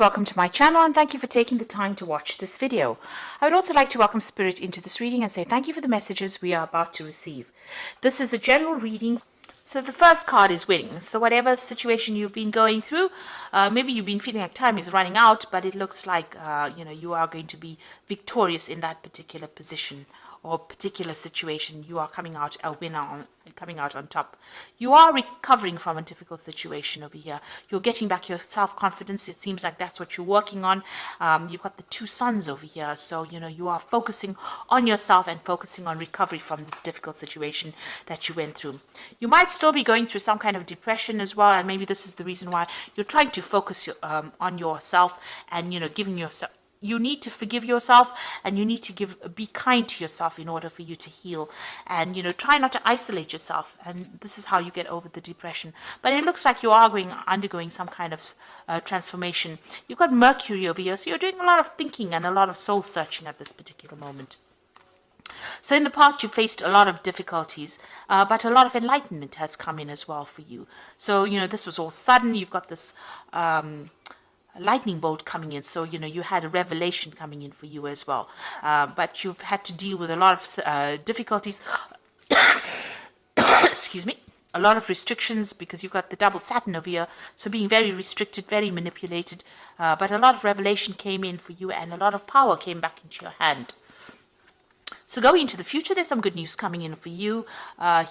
Welcome to my channel and thank you for taking the time to watch this video. I would also like to welcome Spirit into this reading and say thank you for the messages we are about to receive. This is a general reading. So the first card is winning. So whatever situation you've been going through, maybe you've been feeling like time is running out, but it looks like you are going to be victorious in that particular position or particular situation. You are coming out a winner, coming out on top. You are recovering from a difficult situation over here. You're getting back your self-confidence. It seems like that's what you're working on. You've got the two suns over here, so you are focusing on yourself and focusing on recovery from this difficult situation that you went through. You might still be going through some kind of depression as well, and maybe this is the reason why you're trying to focus on yourself and giving yourself. You need to forgive yourself, and you need to be kind to yourself in order for you to heal. And try not to isolate yourself. And this is how you get over the depression. But it looks like you are undergoing some kind of transformation. You've got Mercury over here, so you're doing a lot of thinking and a lot of soul searching at this particular moment. So in the past, you faced a lot of difficulties, but a lot of enlightenment has come in as well for you. So this was all sudden. You've got this lightning bolt coming in, so you had a revelation coming in for you as well, but you've had to deal with a lot of difficulties excuse me, a lot of restrictions, because you've got the double Saturn over here, so being very restricted, very manipulated, but a lot of revelation came in for you and a lot of power came back into your hand. So going into the future, there's some good news coming in for you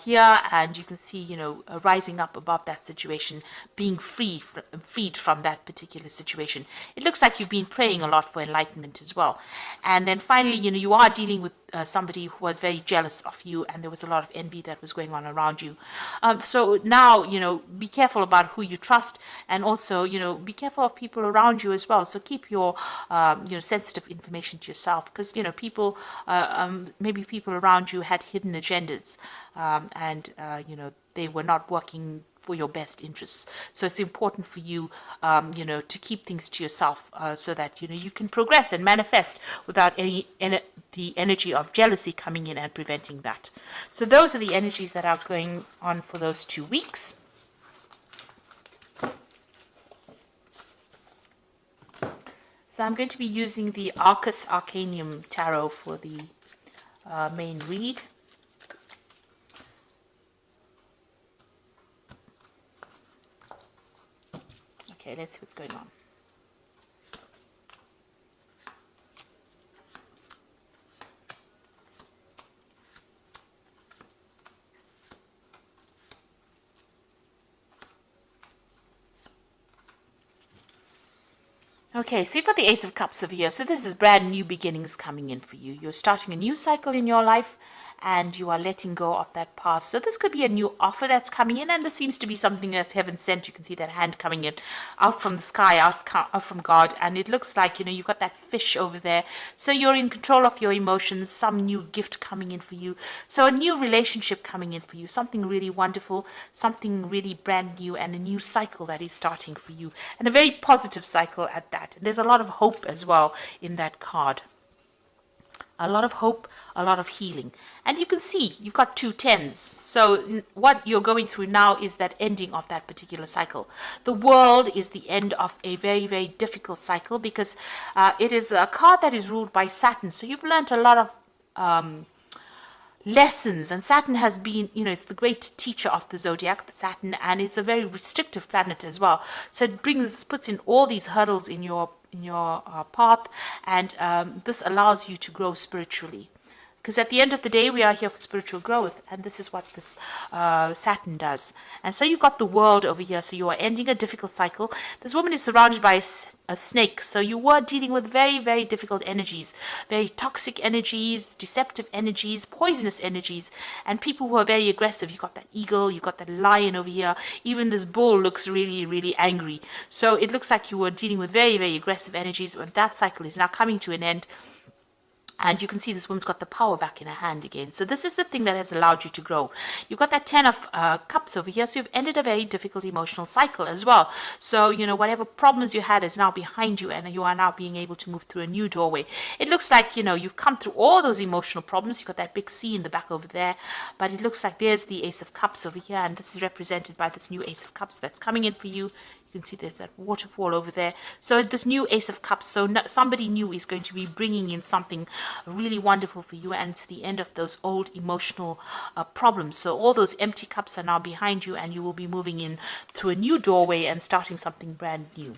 here, and you can see, rising up above that situation, being freed from that particular situation. It looks like you've been praying a lot for enlightenment as well. And then finally, you are dealing with somebody who was very jealous of you, and there was a lot of envy that was going on around you. So now, be careful about who you trust, and also, be careful of people around you as well. So keep your, sensitive information to yourself, because, people, maybe people around you had hidden agendas, and they were not working for your best interests. So it's important for you, to keep things to yourself, so that you can progress and manifest without the energy of jealousy coming in and preventing that. So those are the energies that are going on for those 2 weeks. So I'm going to be using the Arcus Arcanium Tarot for the main read. Okay, let's see what's going on. Okay, so you've got the Ace of Cups over here. So this is brand new beginnings coming in for you. You're starting a new cycle in your life, and you are letting go of that past. So this could be a new offer that's coming in, and this seems to be something that's heaven sent. You can see that hand coming in out from the sky, out from God, and it looks like you've got that fish over there. So you're in control of your emotions, some new gift coming in for you. So a new relationship coming in for you, something really wonderful, something really brand new, and a new cycle that is starting for you, and a very positive cycle at that. And there's a lot of hope as well in that card. A lot of hope, a lot of healing. And you can see you've got 2 10s. So what you're going through now is that ending of that particular cycle. The world is the end of a very, very difficult cycle, because it is a card that is ruled by Saturn. So you've learned a lot of lessons, and Saturn has been, it's the great teacher of the zodiac, the Saturn, and it's a very restrictive planet as well. So it puts in all these hurdles in your path, and this allows you to grow spiritually. Because at the end of the day, we are here for spiritual growth, and this is what this Saturn does. And so you've got the world over here, so you are ending a difficult cycle. This woman is surrounded by a snake, so you were dealing with very, very difficult energies, very toxic energies, deceptive energies, poisonous energies, and people who are very aggressive. You've got that eagle, you've got that lion over here. Even this bull looks really, really angry. So it looks like you were dealing with very, very aggressive energies, but that cycle is now coming to an end. And you can see this woman's got the power back in her hand again. So this is the thing that has allowed you to grow. You've got that 10 of Cups over here. So you've ended a very difficult emotional cycle as well. So, whatever problems you had is now behind you, and you are now being able to move through a new doorway. It looks like, you've come through all those emotional problems. You've got that big C in the back over there. But it looks like there's the Ace of Cups over here. And this is represented by this new Ace of Cups that's coming in for you. You can see there's that waterfall over there. So this new Ace of Cups, so somebody new is going to be bringing in something really wonderful for you, and it's the end of those old emotional problems. So all those empty cups are now behind you, and you will be moving in through a new doorway and starting something brand new.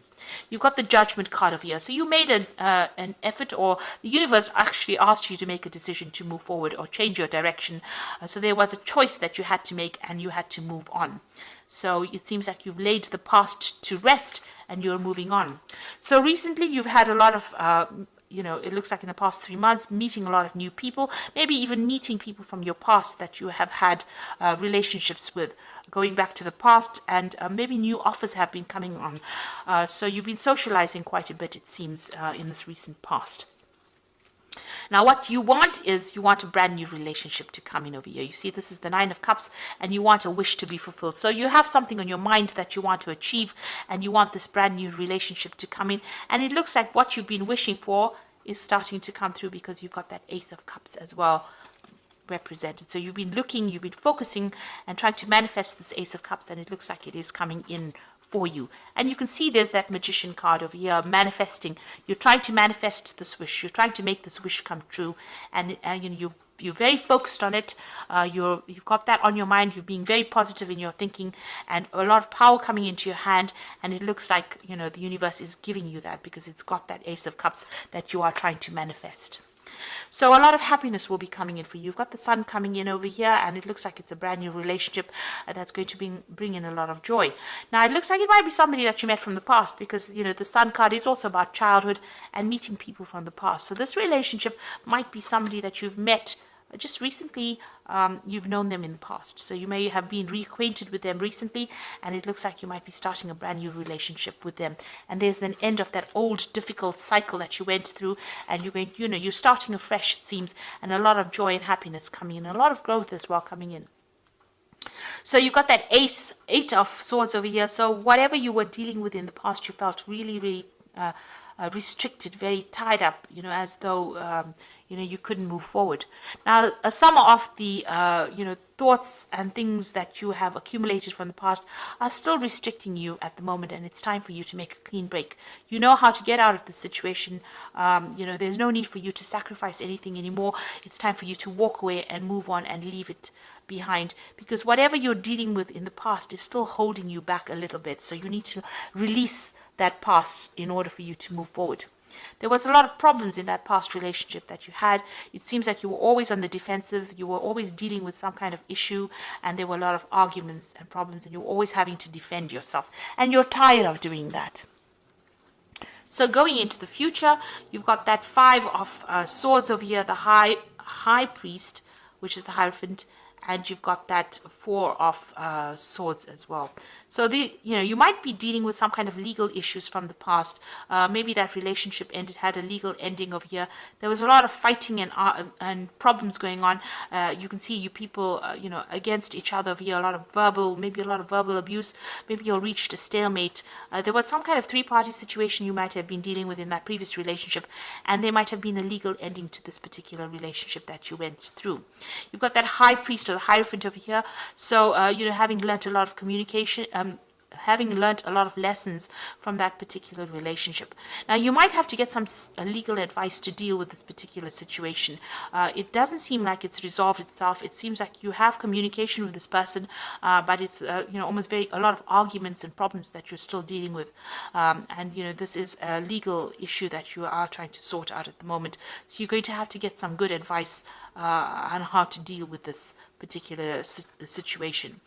You've got the Judgment card over here. So you made an effort, or the universe actually asked you to make a decision to move forward or change your direction. So there was a choice that you had to make, and you had to move on. So it seems like you've laid the past to rest and you're moving on. So recently you've had a lot of, it looks like in the past 3 months, meeting a lot of new people, maybe even meeting people from your past that you have had relationships with, going back to the past, and maybe new offers have been coming on. So you've been socializing quite a bit, it seems, in this recent past. Now, what you want is, you want a brand new relationship to come in over here. You see, this is the Nine of Cups, and you want a wish to be fulfilled. So you have something on your mind that you want to achieve, and you want this brand new relationship to come in. And it looks like what you've been wishing for is starting to come through, because you've got that Ace of Cups as well represented. So you've been looking, you've been focusing and trying to manifest this Ace of Cups, and it looks like it is coming in for you. And you can see there's that Magician card over here, manifesting. You're trying to manifest this wish. You're trying to make this wish come true, and you're very focused on it. You've got that on your mind. You're being very positive in your thinking, and a lot of power coming into your hand. And it looks like the universe is giving you that, because it's got that Ace of Cups that you are trying to manifest. So a lot of happiness will be coming in for you. You've got the Sun coming in over here, and it looks like it's a brand new relationship that's going to bring in a lot of joy. Now, it looks like it might be somebody that you met from the past, because, the Sun card is also about childhood and meeting people from the past. So this relationship might be somebody that you've met just recently. You've known them in the past, so you may have been reacquainted with them recently, and it looks like you might be starting a brand new relationship with them. And there's an end of that old difficult cycle that you went through, and you're starting afresh, it seems, and a lot of joy and happiness coming in, a lot of growth as well coming in. So you've got that Eight of Swords over here. So whatever you were dealing with in the past, you felt really, really restricted, very tied up, as though you couldn't move forward. Now, some of the thoughts and things that you have accumulated from the past are still restricting you at the moment, and it's time for you to make a clean break. You know how to get out of the situation. There's no need for you to sacrifice anything anymore. It's time for you to walk away and move on and leave it behind, because whatever you're dealing with in the past is still holding you back a little bit. So you need to release that past in order for you to move forward. There was a lot of problems in that past relationship that you had. It seems like you were always on the defensive. You were always dealing with some kind of issue, and there were a lot of arguments and problems, and you were always having to defend yourself. And you're tired of doing that. So going into the future, you've got that Five of Swords over here, the High Priest, which is the Hierophant, and you've got that Four of Swords as well. So you might be dealing with some kind of legal issues from the past. Maybe that relationship had a legal ending over here. There was a lot of fighting and problems going on. You can see you people, against each other over here. A lot of verbal abuse. Maybe you reached a stalemate. There was some kind of three-party situation you might have been dealing with in that previous relationship, and there might have been a legal ending to this particular relationship that you went through. You've got that High Priest or the Hierophant over here. So having learnt a lot of communication. Having learnt a lot of lessons from that particular relationship. Now, you might have to get some legal advice to deal with this particular situation. It doesn't seem like it's resolved itself. It seems like you have communication with this person, but it's almost a lot of arguments and problems that you're still dealing with. And this is a legal issue that you are trying to sort out at the moment. So you're going to have to get some good advice on how to deal with this particular situation,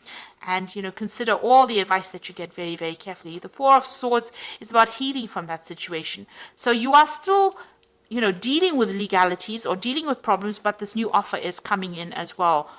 and consider all the advice that you get very, very carefully. The Four of Swords is about healing from that situation. So you are still dealing with legalities or dealing with problems, but this new offer is coming in as well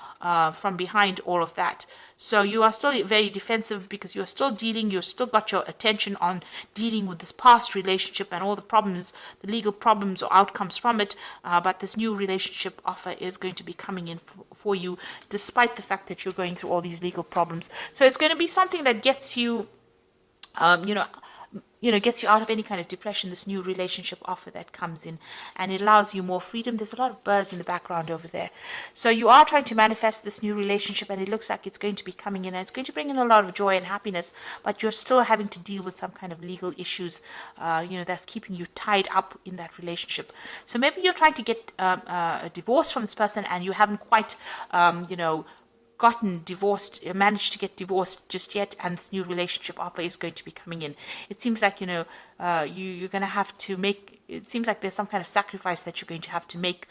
from behind all of that. So you are still very defensive, because you're still got your attention on dealing with this past relationship and all the problems, the legal problems or outcomes from it. But this new relationship offer is going to be coming in for you, despite the fact that you're going through all these legal problems. So it's going to be something that gets you, gets you out of any kind of depression, this new relationship offer that comes in, and it allows you more freedom. There's a lot of birds in the background over there. So you are trying to manifest this new relationship, and it looks like it's going to be coming in, and it's going to bring in a lot of joy and happiness, but you're still having to deal with some kind of legal issues, that's keeping you tied up in that relationship. So maybe you're trying to get a divorce from this person, and you haven't quite, gotten divorced, managed to get divorced just yet, and this new relationship offer is going to be coming in. It seems like, you're going to have to make, it seems like there's some kind of sacrifice that you're going to have to make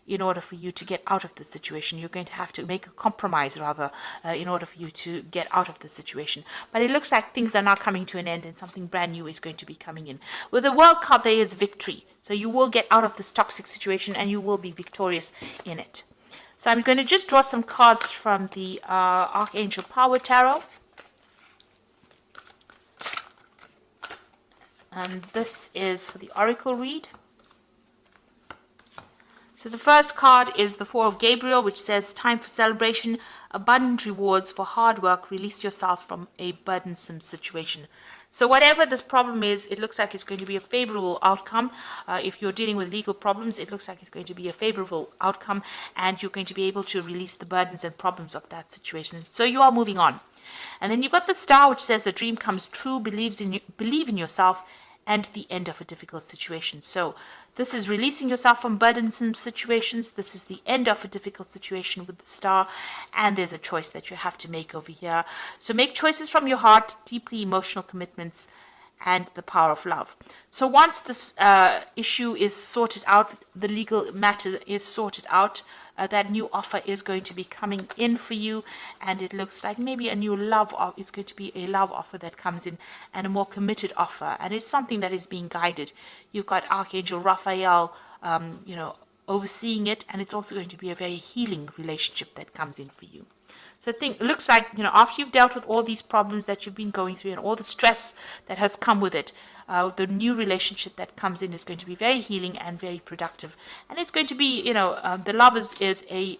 in order for you to get out of the situation. You're going to have to make a compromise, rather, in order for you to get out of the situation. But it looks like things are now coming to an end, and something brand new is going to be coming in. With the World card, there is victory. So you will get out of this toxic situation, and you will be victorious in it. So I'm going to just draw some cards from the Archangel Power Tarot. And this is for the Oracle read. So the first card is the Four of Gabriel, which says, time for celebration, abundant rewards for hard work, release yourself from a burdensome situation. So whatever this problem is, it looks like it's going to be a favorable outcome. If you're dealing with legal problems, it looks like it's going to be a favorable outcome, and you're going to be able to release the burdens and problems of that situation. So you are moving on. And then you've got the Star, which says a dream comes true, believe in yourself, and the end of a difficult situation. So this is releasing yourself from burdensome situations. This is the end of a difficult situation with the Star, and there's a choice that you have to make over here. So make choices from your heart, deeply emotional commitments, and the power of love. So once this issue is sorted out, the legal matter is sorted out, that new offer is going to be coming in for you, and it looks like maybe a new love offer. It's going to be a love offer that comes in, and a more committed offer, and it's something that is being guided. You've got Archangel Raphael, overseeing it, and it's also going to be a very healing relationship that comes in for you. So it looks like, after you've dealt with all these problems that you've been going through and all the stress that has come with it, the new relationship that comes in is going to be very healing and very productive. And it's going to be, the Lovers is a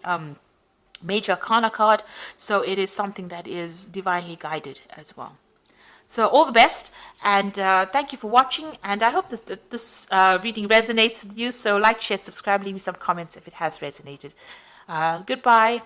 major arcana card, so it is something that is divinely guided as well. So all the best, and thank you for watching, and I hope this reading resonates with you. So like, share, subscribe, leave me some comments if it has resonated. Goodbye.